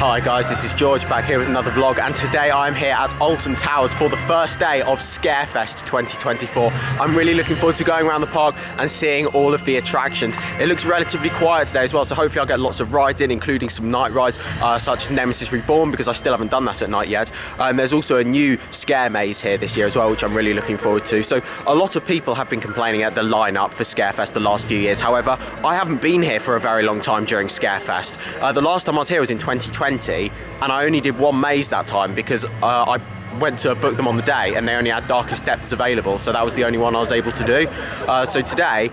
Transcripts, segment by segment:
Hi guys, this is George back here with another vlog, and today I'm here at Alton Towers for the first day of Scarefest 2024. I'm really looking forward to going around the park and seeing all of the attractions. It looks relatively quiet today as well, so hopefully I'll get lots of rides in, including some night rides such as Nemesis Reborn, because I still haven't done that at night yet. And there's also a new scare maze here this year as well, which I'm really looking forward to. So a lot of people have been complaining at the lineup for Scarefest the last few years. However, I haven't been here for a very long time during Scarefest. The last time I was here was in 2020. And I only did one maze that time because I went to book them on the day and they only had Darkest Depths available, so that was the only one I was able to do. So today,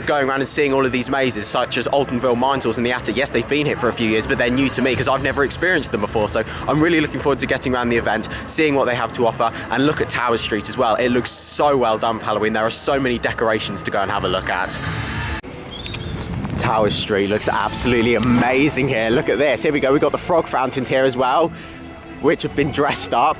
going around and seeing all of these mazes such as Altonville, Mindtools and the Attic, yes, they've been here for a few years, but they're new to me because I've never experienced them before. So I'm really looking forward to getting around the event, seeing what they have to offer, and look at Towers Street as well. It looks so well done for Halloween. There are so many decorations to go and have a look at. Towers Street looks absolutely amazing here. Look at this. Here we go. We've got the frog fountains here as well, which have been dressed up.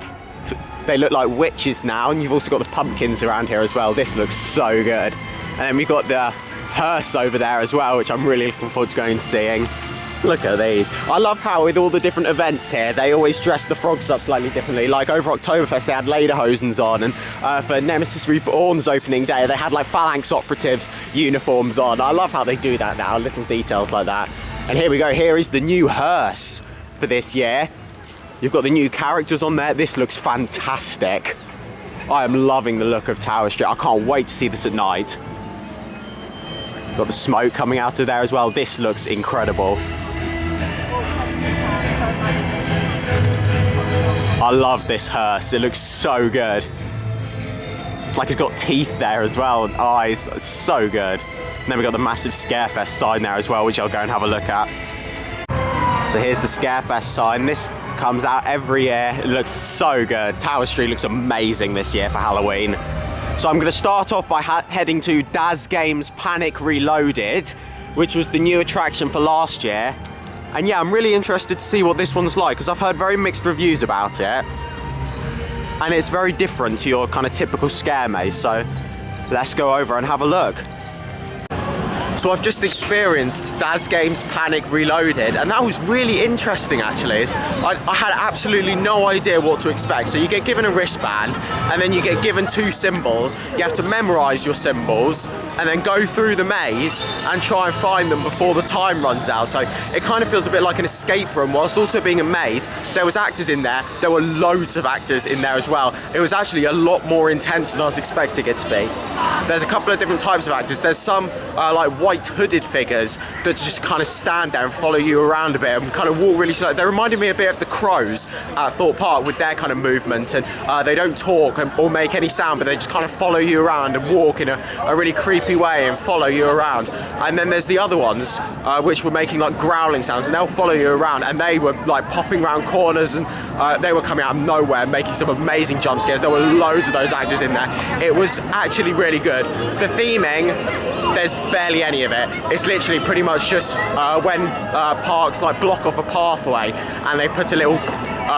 They look like witches now, and you've also got the pumpkins around here as well. This looks so good. And then we've got the hearse over there as well, which I'm really looking forward to going and seeing. Look at these. I love how with all the different events here, they always dress the frogs up slightly differently. Like over Oktoberfest, they had lederhosens on, and for Nemesis Reborn's opening day, they had like Phalanx operatives uniforms on. I love how they do that now, little details like that. And here we go, here is the new hearse for this year. You've got the new characters on there. This looks fantastic. I am loving the look of Tower Street. I can't wait to see this at night. Got the smoke coming out of there as well. This looks incredible. I love this hearse. It looks so good. It's like it's got teeth there as well, and eyes. It's so good. And then we've got the massive Scarefest sign there as well, which I'll go and have a look at. So here's the Scarefest sign. This comes out every year. It looks so good. Tower Street looks amazing this year for Halloween. So I'm going to start off by heading to Daz Games Panic Reloaded, which was the new attraction for last year. And yeah, I'm really interested to see what this one's like, because I've heard very mixed reviews about it. And it's very different to your kind of typical scare maze, so let's go over and have a look. So I've just experienced Daz Games Panic Reloaded, and that was really interesting actually. I had absolutely no idea what to expect. So you get given a wristband, and then you get given two symbols. You have to memorize your symbols, and then go through the maze and try and find them before the time runs out. So it kind of feels a bit like an escape room, whilst also being a maze. There was actors in there. There were loads of actors in there as well. It was actually a lot more intense than I was expecting it to be. There's a couple of different types of actors. There's some like white hooded figures that just kind of stand there and follow you around a bit and kind of walk really slow. They reminded me a bit of the crows at Thorpe Park with their kind of movement, and they don't talk or make any sound, but they just kind of follow you around and walk in a really creepy way and follow you around. And then there's the other ones which were making like growling sounds, and they'll follow you around, and they were like popping around corners, and they were coming out of nowhere making some amazing jump scares. There were loads of those actors in there. It was actually really good. The theming, there's barely any of it. It's literally pretty much just when parks like block off a pathway and they put a little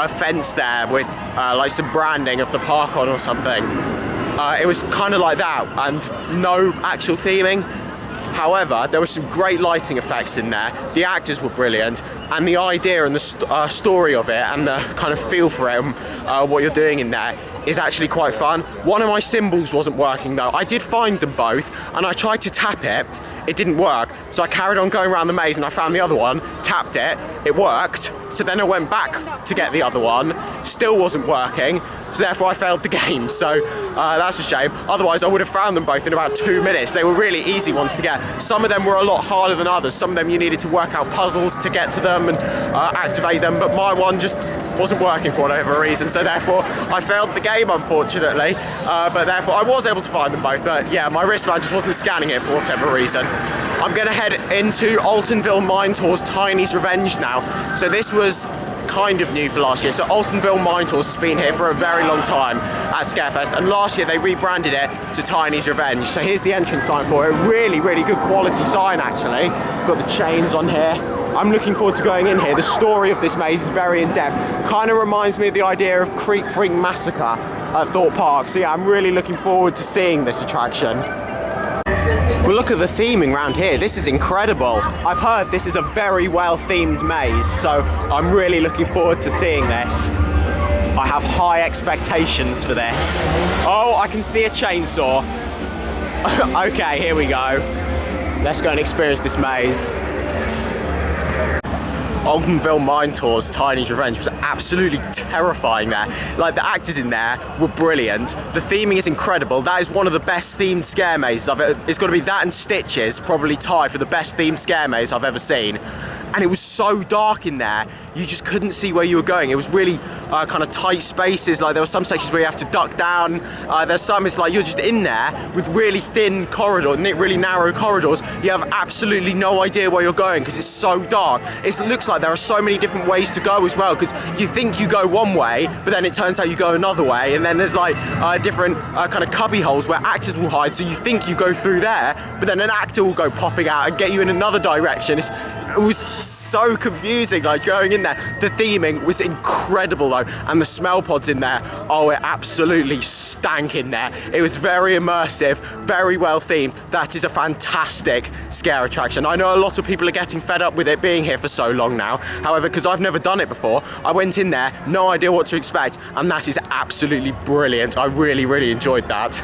fence there with like some branding of the park on or something. It was kind of like that, and no actual theming. However, there were some great lighting effects in there. The actors were brilliant, and the idea and the story of it and the kind of feel for it and what you're doing in there is actually quite fun. One of my symbols wasn't working though. I did find them both, and I tried to tap it. It didn't work, so I carried on going around the maze, and I found the other one, tapped it, it worked. So then I went back to get the other one, still wasn't working, so therefore I failed the game. So that's a shame. Otherwise I would have found them both in about 2 minutes. They were really easy ones to get. Some of them were a lot harder than others. Some of them you needed to work out puzzles to get to them and activate them, but my one just wasn't working for whatever reason, so therefore I failed the game, unfortunately. But therefore I was able to find them both, but yeah, my wristband just wasn't scanning it for whatever reason. I'm gonna head into Altonville Mindtools Tiny's Revenge now. So this was kind of new for last year. So Altonville Mindtools has been here for a very long time at Scarefest, and last year they rebranded it to Tiny's Revenge. So here's the entrance sign for it. Really, really good quality sign actually. Got the chains on here. I'm looking forward to going in here. The story of this maze is very in-depth. Kind of reminds me of the idea of Creek Freak Massacre at Thorpe Park. So yeah, I'm really looking forward to seeing this attraction. Well, look at the theming around here. This is incredible. I've heard this is a very well-themed maze, so I'm really looking forward to seeing this. I have high expectations for this. Oh, I can see a chainsaw. Okay, here we go. Let's go and experience this maze. Altonville Mine Tour's Tiny's Revenge was absolutely terrifying there. Like, the actors in there were brilliant. The theming is incredible. That is one of the best themed scare mazes I've ever. It's got to be that and Stitches, probably tie for the best themed scare maze I've ever seen. And it was so dark in there, you just couldn't see where you were going. It was really kind of tight spaces. Like, there were some sections where you have to duck down. There's some it's like you're just in there with really thin corridors, really narrow corridors. You have absolutely no idea where you're going because it's so dark. It looks like there are so many different ways to go as well, because you think you go one way, but then it turns out you go another way, and then there's like different kind of cubby holes where actors will hide, so you think you go through there, but then an actor will go popping out and get you in another direction. It was so confusing, like, going in there. The theming was incredible though, and the smell pods in there, oh, it absolutely stank in there. It was very immersive, very well themed. That is a fantastic scare attraction. I know a lot of people are getting fed up with it being here for so long now. However, because I've never done it before, I went in there, no idea what to expect, and that is absolutely brilliant. I really, really enjoyed that.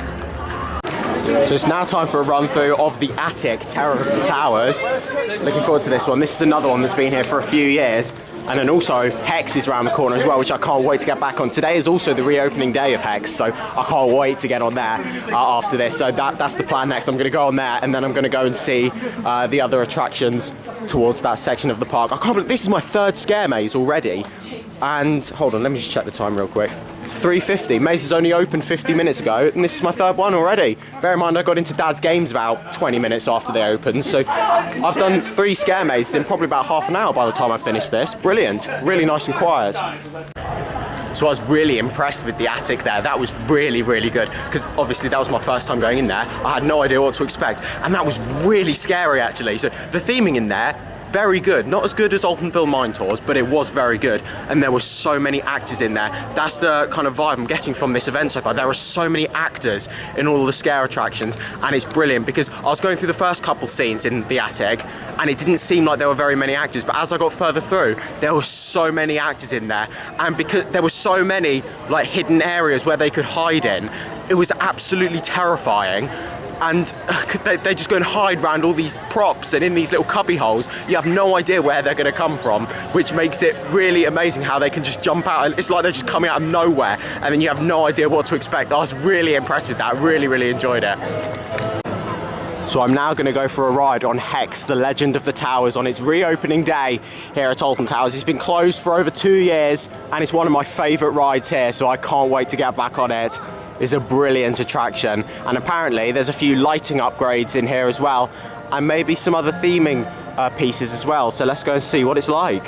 So it's now time for a run through of the attic, Terror of the Towers. Looking forward to this one. This is another one that's been here for a few years. And then also Hex is around the corner as well, which I can't wait to get back on. Today is also the reopening day of Hex, so I can't wait to get on there after this. So that's the plan next. I'm going to go on there, and then I'm going to go and see the other attractions towards that section of the park. I can't believe this is my third scare maze already. And hold on, let me just check the time real quick. 3:50. Maze has only opened 50 minutes ago, and this is my third one already. Bear in mind, I got into Dad's Games about 20 minutes after they opened, so I've done 3 scare mazes in probably about half an hour by the time I finished this. Brilliant. Really nice and quiet. So I was really impressed with the attic there. That was really, really good, because obviously that was my first time going in there. I had no idea what to expect, and that was really scary actually. So the theming in there, very good. Not as good as Altonville Mine Tours, but it was very good. And there were so many actors in there. That's the kind of vibe I'm getting from this event so far. There are so many actors in all the scare attractions, and it's brilliant, because I was going through the first couple scenes in the attic, and it didn't seem like there were very many actors, but as I got further through, there were so many actors in there, and because there were so many like hidden areas where they could hide in, it was absolutely terrifying. And they just go and hide around all these props and in these little cubby holes. You have no idea where they're going to come from, which makes it really amazing how they can just jump out. It's like they're just coming out of nowhere, and then you have no idea what to expect. I was really impressed with that. I really, really enjoyed it. So I'm now going to go for a ride on Hex, the Legend of the Towers, on its reopening day here at Alton Towers. It's been closed for over 2 years, and it's one of my favourite rides here, so I can't wait to get back on it. It's a brilliant attraction, and apparently there's a few lighting upgrades in here as well, and maybe some other theming pieces as well. So let's go and see what it's like.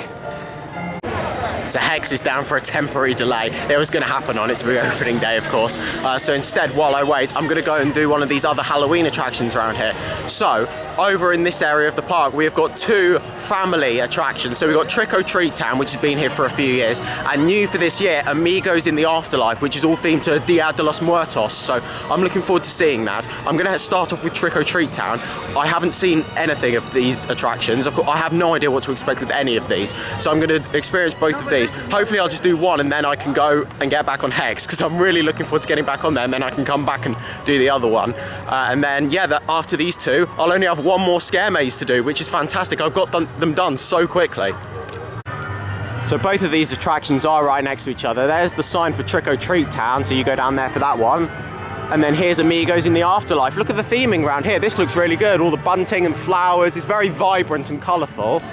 So Hex is down for a temporary delay. It was going to happen on its reopening day, of course. So instead, while I wait, I'm going to go and do one of these other Halloween attractions around here. So over in this area of the park, we have got 2 family attractions. So we've got Trick or Treat Town, which has been here for a few years, and new for this year, Amigos in the Afterlife, which is all themed to Dia de los Muertos. So I'm looking forward to seeing that. I'm going to start off with Trick or Treat Town. I haven't seen anything of these attractions. Of course, I have no idea what to expect with any of these. So I'm going to experience both of these. Hopefully I'll just do one, and then I can go and get back on Hex, because I'm really looking forward to getting back on there, and then I can come back and do the other one. And then, yeah, after these 2, I'll only have one more scare maze to do, which is fantastic. I've got them done so quickly. So both of these attractions are right next to each other. There's the sign for Trick or Treat Town, so you go down there for that one. And then here's Amigos in the Afterlife. Look at the theming around here. This looks really good. All the bunting and flowers. It's very vibrant and colourful.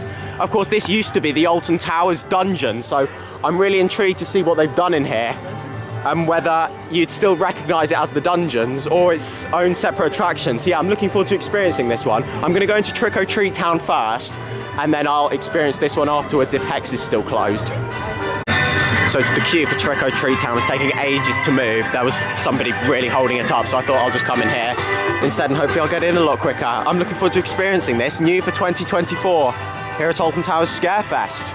Of course, this used to be the Alton Towers dungeon, so I'm really intrigued to see what they've done in here, and whether you'd still recognise it as the dungeons or its own separate attraction. So yeah, I'm looking forward to experiencing this one. I'm going to go into Trick or Treat Town first, and then I'll experience this one afterwards if Hex is still closed. So the queue for Trick or Treat Town was taking ages to move. There was somebody really holding it up, so I thought I'll just come in here instead, and hopefully I'll get in a lot quicker. I'm looking forward to experiencing this, new for 2024 here at Alton Towers Scarefest.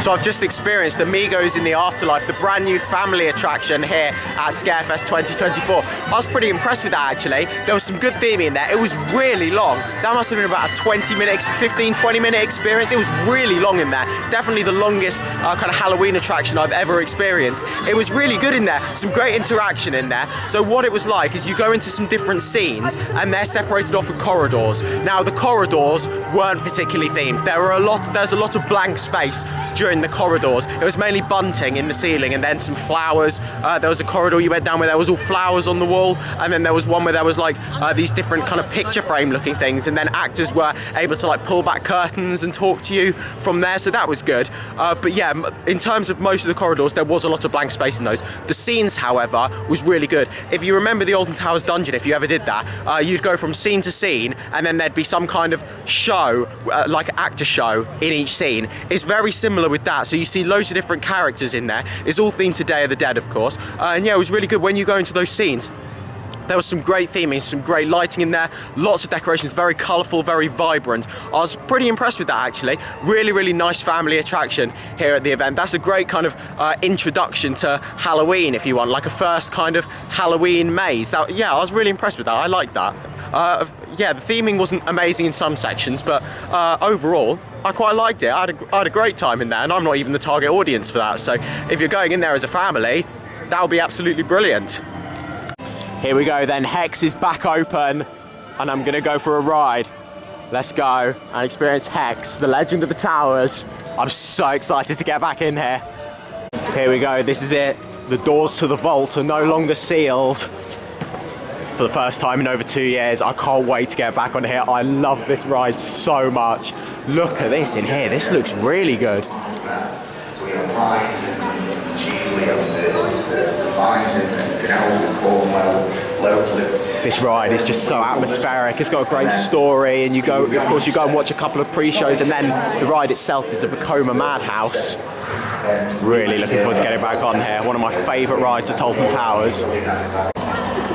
So So I've just experienced Amigos in the Afterlife, the brand new family attraction here at Scarefest 2024. I was pretty impressed with that actually. There was some good theming in there. It was really long. That must have been about a 15-20 minute experience. It was really long in there. Definitely the longest kind of Halloween attraction I've ever experienced. It was really good in there. Some great interaction in there. So what it was like is you go into some different scenes and they're separated off with corridors. Now the corridors weren't particularly themed. There's a lot of blank space during the corridors. It was mainly bunting in the ceiling and then some flowers. There was a corridor you went down where there was all flowers on the wall, and then there was one where there was like these different kind of picture frame looking things, and then actors were able to like pull back curtains and talk to you from there, so that was good. But yeah, in terms of most of the corridors, there was a lot of blank space in those. The scenes, however, was really good. If you remember the Alton Towers dungeon, if you ever did that, you'd go from scene to scene and then there'd be some kind of show, like actor show in each scene. It's very similar with that, so you see loads of different characters in there. It's all themed to Day of the Dead, of course, and yeah, it was really good when you go into those scenes. There was some great theming, some great lighting in there, lots of decorations, very colourful, very vibrant. I was pretty impressed with that actually. Really, really nice family attraction here at the event. That's a great kind of introduction to Halloween, if you want, like a first kind of Halloween maze. Yeah, I was really impressed with that. I liked that. Yeah, the theming wasn't amazing in some sections, but overall, I quite liked it. I had a great time in there, and I'm not even the target audience for that. So if you're going in there as a family, that'll be absolutely brilliant. Here we go then, Hex is back open and I'm gonna go for a ride. Let's go and experience Hex, the Legend of the Towers. I'm so excited to get back in here. Here we go, this is it. The doors to the vault are no longer sealed. For the first time in over 2 years, I can't wait to get back on here. I love this ride so much. Look at this in here, this looks really good. This ride is just so atmospheric. It's got a great story, and you go, of course, you go and watch a couple of pre-shows, and then the ride itself is a Vekoma madhouse. Really looking forward to getting back on here. One of my favourite rides at Alton Towers.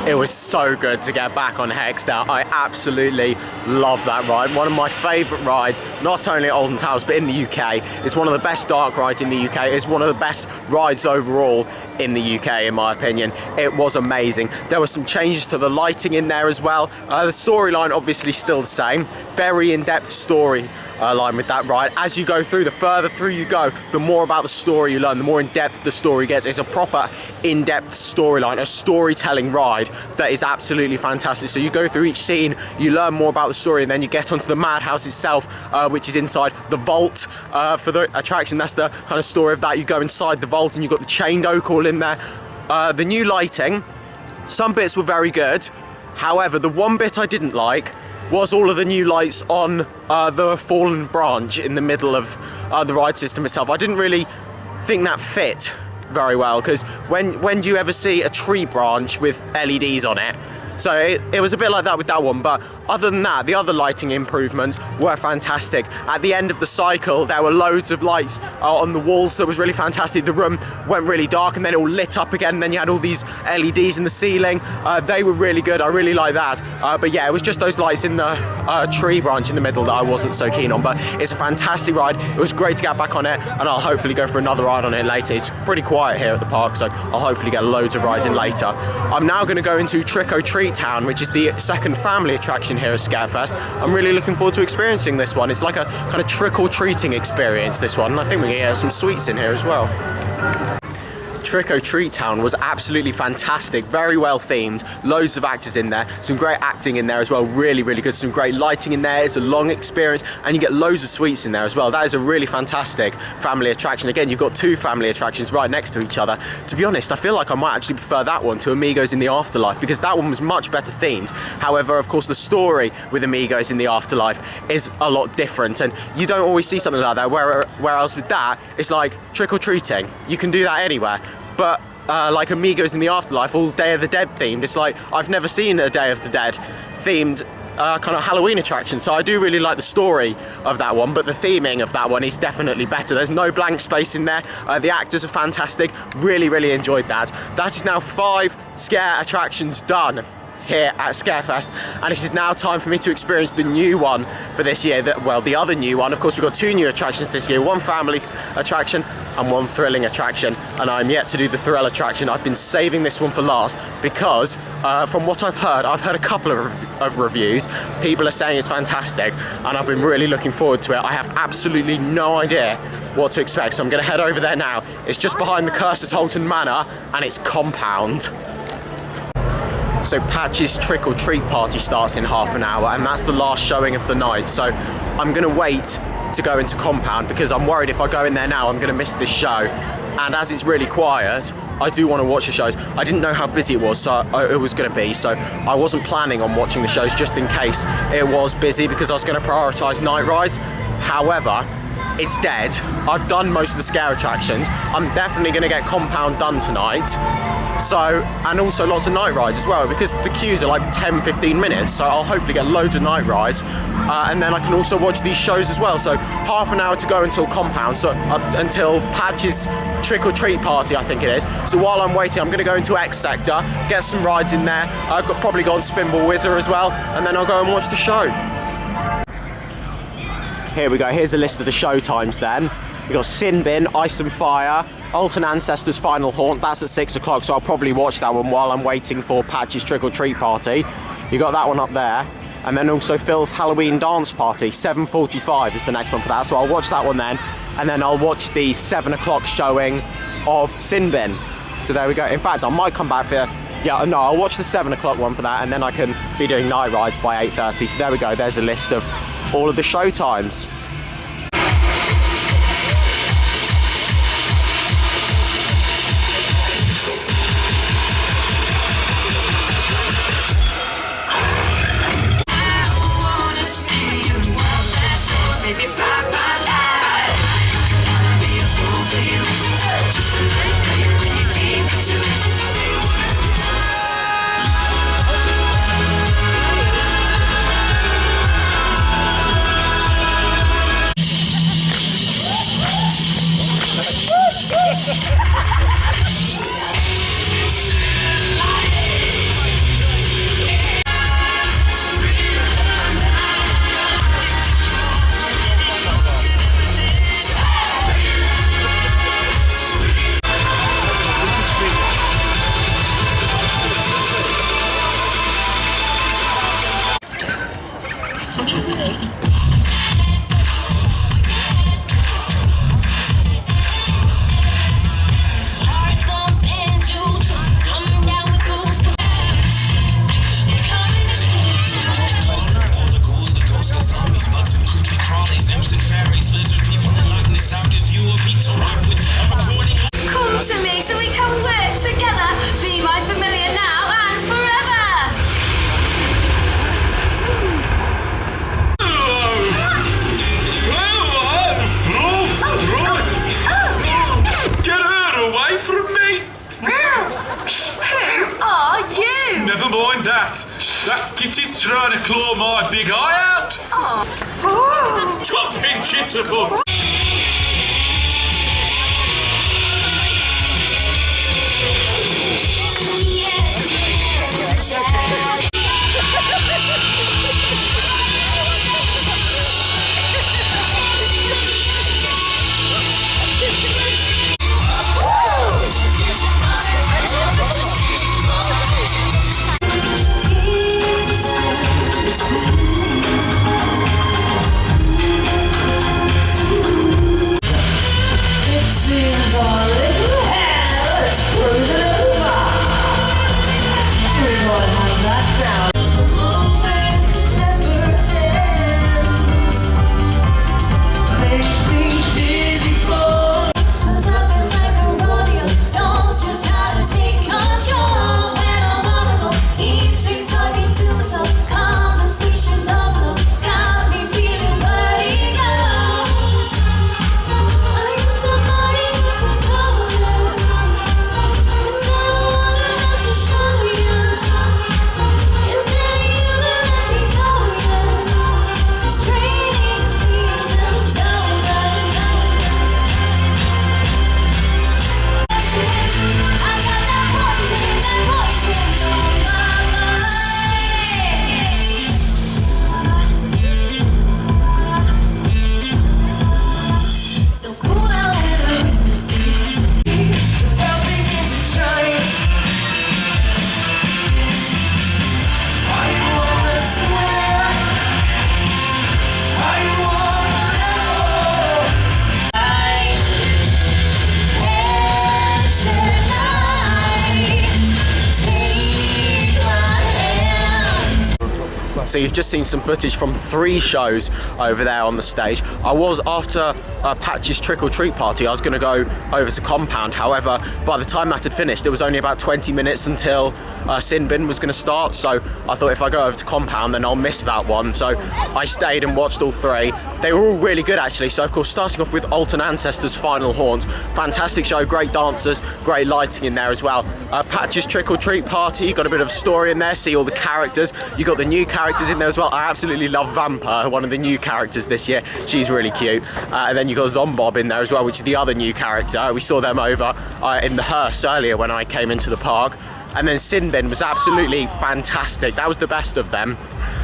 It was so good to get back on Hex now. I absolutely love that ride. One of my favourite rides, not only at Alton Towers, but in the UK. It's one of the best dark rides in the UK. It's one of the best rides overall in the UK, in my opinion. It was amazing. There were some changes to the lighting in there as well. The storyline, obviously, still the same. Very in-depth story line with that ride. As you go through, the further through you go, the more about the story you learn, the more in-depth the story gets. It's a proper in-depth storyline, a storytelling ride that is absolutely fantastic. So you go through each scene, you learn more about the story, and then you get onto the madhouse itself, which is inside the vault for the attraction. That's the kind of story of that. You go inside the vault and you've got the chained oak all in there. The new lighting, some bits were very good. However, the one bit I didn't like was all of the new lights on the fallen branch in the middle of the ride system itself. I didn't really think that fit very well, because when do you ever see a tree branch with LEDs on it? So it was a bit like that with that one, but other than that, the other lighting improvements were fantastic. At the end of the cycle, there were loads of lights on the walls that was really fantastic. The room went really dark and then it all lit up again, and then you had all these LEDs in the ceiling. They were really good, I really like that. But yeah, it was just those lights in the tree branch in the middle that I wasn't so keen on, but it's a fantastic ride. It was great to get back on it, and I'll hopefully go for another ride on it later. It's pretty quiet here at the park, so I'll hopefully get loads of rides in later. I'm now going to go into Trick or Treat Town, which is the second family attraction here at Scarefest. I'm really looking forward to experiencing this one. It's like a kind of trick-or-treating experience, this one, and I think we can get some sweets in here as well. Trick or Treat Town was absolutely fantastic, very well themed, loads of actors in there, some great acting in there as well, really, really good, some great lighting in there. It's a long experience, and you get loads of sweets in there as well. That is a really fantastic family attraction. Again, you've got two family attractions right next to each other. To be honest, I feel like I might actually prefer that one to Amigos in the Afterlife, because that one was much better themed. However, of course, the story with Amigos in the Afterlife is a lot different, and you don't always see something like that, whereas with that, it's like trick-or-treating. You can do that anywhere. But like Amigos in the Afterlife, all Day of the Dead themed, it's like I've never seen a Day of the Dead themed kind of Halloween attraction, so I do really like the story of that one, but the theming of that one is definitely better. There's no blank space in there. The actors are fantastic. Really, really enjoyed that. That is now 5 scare attractions done here at Scarefest, and it is now time for me to experience the new one for this year. The other new one. Of course, we've got 2 new attractions this year, one family attraction and one thrilling attraction, and I'm yet to do the thrill attraction. I've been saving this one for last because from what I've heard a couple of reviews. People are saying it's fantastic, and I've been really looking forward to it. I have absolutely no idea what to expect, so I'm going to head over there now. It's just behind the Curses Alton Manor, and it's Compound. So Patch's Trick or Treat party starts in half an hour, and that's the last showing of the night. So I'm going to wait to go into Compound because I'm worried if I go in there now I'm going to miss this show. And as it's really quiet, I do want to watch the shows. I didn't know how busy it was going to be, so I wasn't planning on watching the shows just in case it was busy because I was going to prioritise night rides. However, it's dead. I've done most of the scare attractions. I'm definitely going to get Compound done tonight. So, and also lots of night rides as well, because the queues are like 10-15 minutes, so I'll hopefully get loads of night rides, and then I can also watch these shows as well. So half an hour to go until Compound, so until Patch's Trick or Treat party, I think it is. So while I'm waiting, I'm going to go into X Sector, get some rides in there. I've probably got Spinball Whizzer as well, and then I'll go and watch the show. Here we go, here's a list of the show times then. We've got Sin Bin, Ice and Fire, Alton Ancestors Final Haunt, that's at 6 o'clock, so I'll probably watch that one while I'm waiting for Patch's Trick or Treat party. You got that one up there. And then also Phil's Halloween Dance Party, 7:45 is the next one for that, so I'll watch that one then. And then I'll watch the 7 o'clock showing of Sin Bin. So there we go. In fact, I might come back for, I'll watch the 7 o'clock one for that, and then I can be doing night rides by 8:30. So there we go, there's a list of all of the show times. That kitty's trying to claw my big eye out. Oh. Chopping chitterbugs. So you've just seen some footage from 3 shows over there on the stage. I was, after Patch's Trick or Treat party, I was going to go over to Compound. However, by the time that had finished, it was only about 20 minutes until Sin Bin was going to start. So I thought if I go over to Compound, then I'll miss that one. So I stayed and watched all 3. They were all really good, actually. So of course, starting off with Alton Ancestors' Final Haunt. Fantastic show, great dancers, great lighting in there as well. Patch's Trick or Treat party, got a bit of story in there, see all the characters. You got the new characters in there as well. I absolutely love Vampa, one of the new characters this year. She's really cute. And then you got Zombob in there as well, which is the other new character. We saw them over in the hearse earlier when I came into the park. And then Sin Bin was absolutely fantastic. That was the best of them.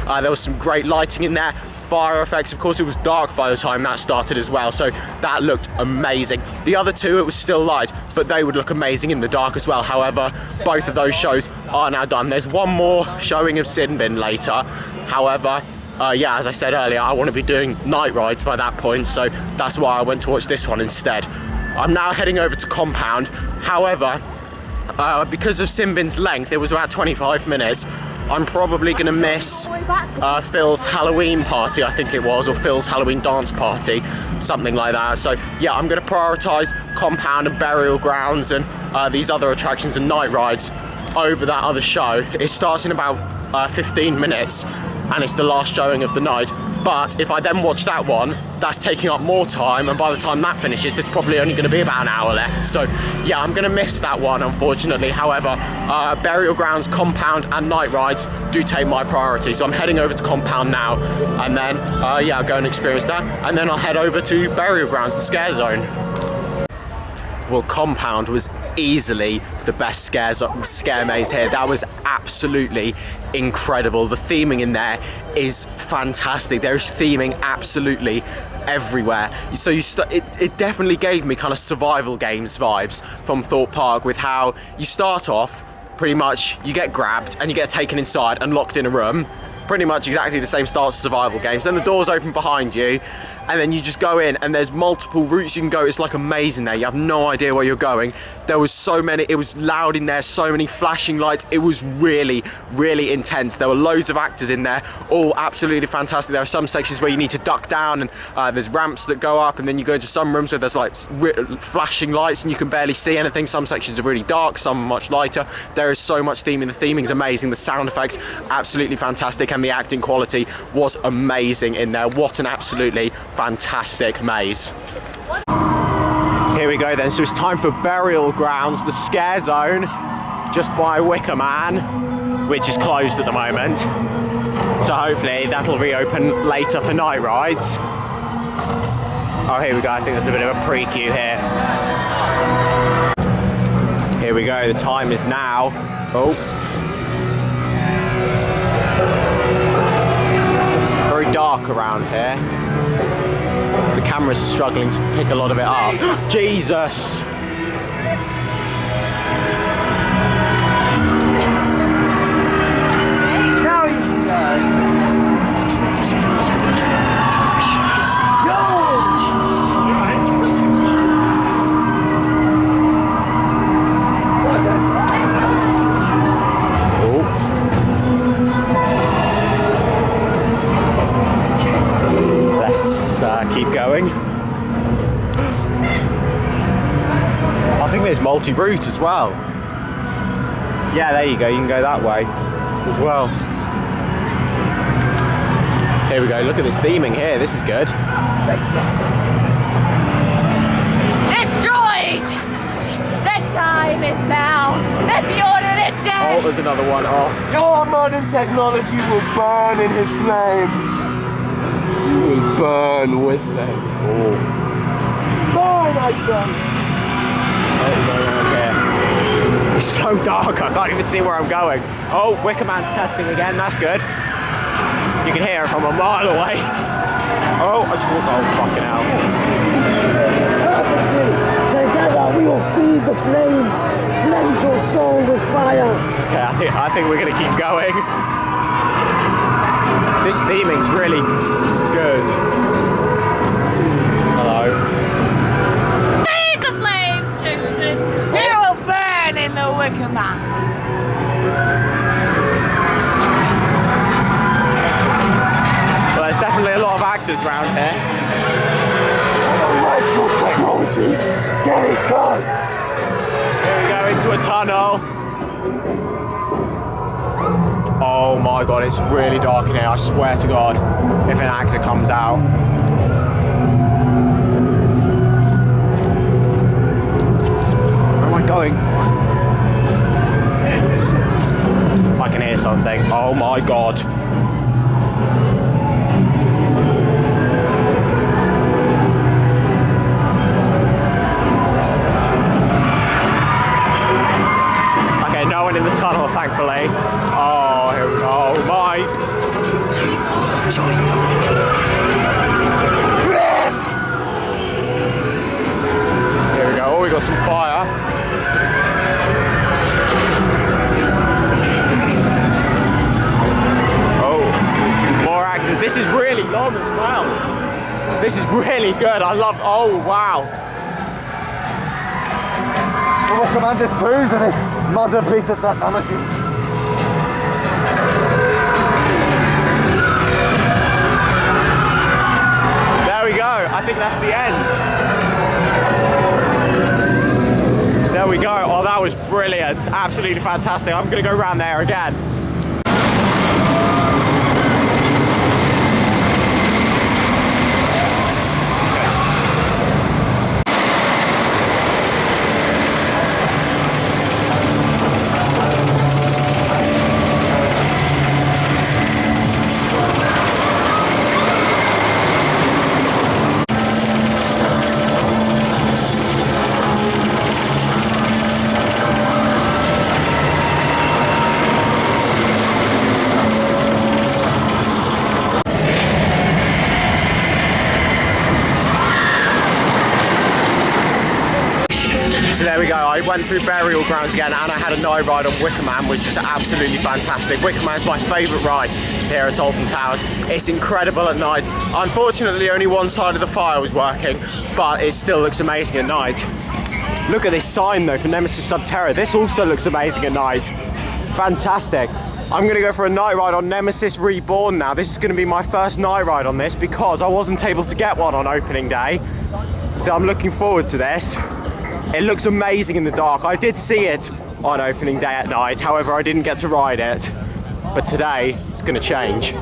There was some great lighting in there, fire effects. Of course, it was dark by the time that started as well, so that looked amazing. The other 2, it was still light, but they would look amazing in the dark as well. However, both of those shows are now done. There's one more showing of Sin Bin later. However, yeah, as I said earlier, I want to be doing night rides by that point, so that's why I went to watch this one instead. I'm now heading over to Compound. However, because of Sin Bin's length, it was about 25 minutes. I'm probably going to miss Phil's Halloween party, I think it was, or Phil's Halloween dance party, something like that. So yeah, I'm going to prioritise Compound and Burial Grounds and these other attractions and night rides over that other show. It starts in about 15 minutes and it's the last showing of the night. But if I then watch that one, that's taking up more time, and by the time that finishes, there's probably only going to be about an hour left. So yeah, I'm going to miss that one, unfortunately. However, Burial Grounds, Compound and night rides do take my priority. So I'm heading over to Compound now, and then yeah, I'll go and experience that, and then I'll head over to Burial Grounds, the Scare Zone. Well, Compound was easily the best scare maze here. That was absolutely incredible. The theming in there is fantastic. There is theming absolutely everywhere. So it definitely gave me kind of survival games vibes from Thorpe Park, with how you start off, pretty much you get grabbed and you get taken inside and locked in a room. Pretty much exactly the same style as survival games. Then the doors open behind you and then you just go in, and there's multiple routes you can go. It's like a maze in there. You have no idea where you're going. There was so many, it was loud in there, so many flashing lights. It was really, really intense. There were loads of actors in there, all absolutely fantastic. There are some sections where you need to duck down, and there's ramps that go up, and then you go into some rooms where there's like flashing lights and you can barely see anything. Some sections are really dark, some are much lighter. There is so much theming. The theming's amazing. The sound effects, absolutely fantastic, and the acting quality was amazing in there. What an absolutely fantastic maze. Here we go then, so it's time for Burial Grounds, the Scare Zone, just by Wicker Man, which is closed at the moment. So hopefully that'll reopen later for night rides. Oh, here we go, I think there's a bit of a pre-queue here. Here we go, the time is now. Oh. Very dark around here. The camera's struggling to pick a lot of it up. Jesus! Now you can go. Keep going. I think there's multi-route as well. Yeah, there you go, you can go that way as well. Here we go, look at this theming here, this is good. Destroy technology! The time is now! The beyond the day! Oh, there's another one. Oh. Your modern technology will burn in his flames. You will burn with them. Oh. Burn, I say. It's so dark, I can't even see where I'm going. Oh, Wicker Man's testing again, that's good. You can hear it from a mile away. Oh, I just walked, oh, fucking hell. Together we will feed the flames. Cleanse your soul with fire. Okay, I think we're gonna keep going. This theming's really good. Hello. Feed the flames, Susan! You will burn in the Wicker Man! technology. Get it, go! Here we go into a tunnel. Oh my god, it's really dark in here, I swear to god, if an actor comes out. Where am I going? I can hear something. Oh my god. Okay, no one in the tunnel, thankfully. Oh, here we go. Oh my. Here we go. Oh, we got some fire. This is really long as well. This is really good. I love. Oh wow. What commanders proves of this modern piece of technology. There we go. I think that's the end. There we go. Oh, that was brilliant. Absolutely fantastic. I'm going to go around there again. So there we go, I went through burial grounds again and I had a night ride on Wicker Man, which was absolutely fantastic. Wicker Man's my favourite ride here at Alton Towers. It's incredible at night. Unfortunately, only one side of the fire was working, but it still looks amazing at night. Look at this sign though for Nemesis Subterra. This also looks amazing at night. Fantastic. I'm gonna go for a night ride on Nemesis Reborn now. This is gonna be my first night ride on this because I wasn't able to get one on opening day. So I'm looking forward to this. It looks amazing in the dark. I did see it on opening day at night, however I didn't get to ride it. But today, it's gonna change.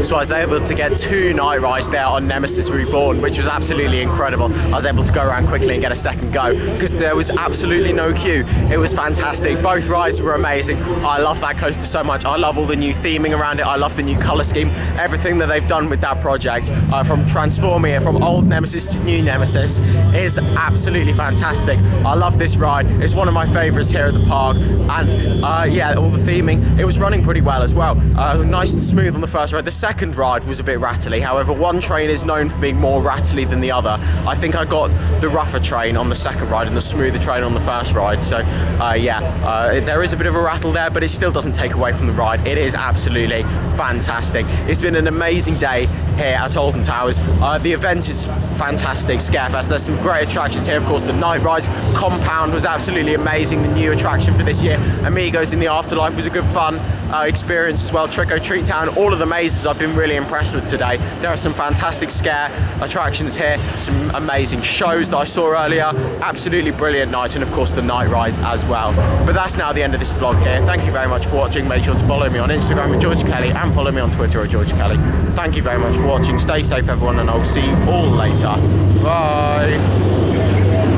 So I was able to get 2 night rides there on Nemesis Reborn, which was absolutely incredible. I was able to go around quickly and get a second go because there was absolutely no queue. It was fantastic. Both rides were amazing. I love that coaster so much. I love all the new theming around it. I love the new colour scheme. Everything that they've done with that project, from transforming it from old Nemesis to new Nemesis, is absolutely fantastic. I love this ride. It's one of my favourites here at the park. And yeah, all the theming, it was running pretty well as well. Nice and smooth on the first ride. The second ride was a bit rattly. However, one train is known for being more rattly than the other. I think I got the rougher train on the second ride and the smoother train on the first ride. So yeah, there is a bit of a rattle there, but it still doesn't take away from the ride. It is absolutely fantastic. It's been an amazing day here at Alton Towers. The event is fantastic, Scarefest. There's some great attractions here. Of course, the night rides compound was absolutely amazing. The new attraction for this year, Amigos in the Afterlife, was a good fun experience as well. Trick or Treat Town, all of the mazes I've been really impressed with today. There are some fantastic scare attractions here, some amazing shows that I saw earlier, absolutely brilliant night, and of course the night rides as well. But that's now the end of this vlog here. Thank you very much for watching. Make sure to follow me on Instagram at George Kelly and follow me on Twitter at George Kelly. Thank you very much for watching. Stay safe everyone, and I'll see you all later. Bye.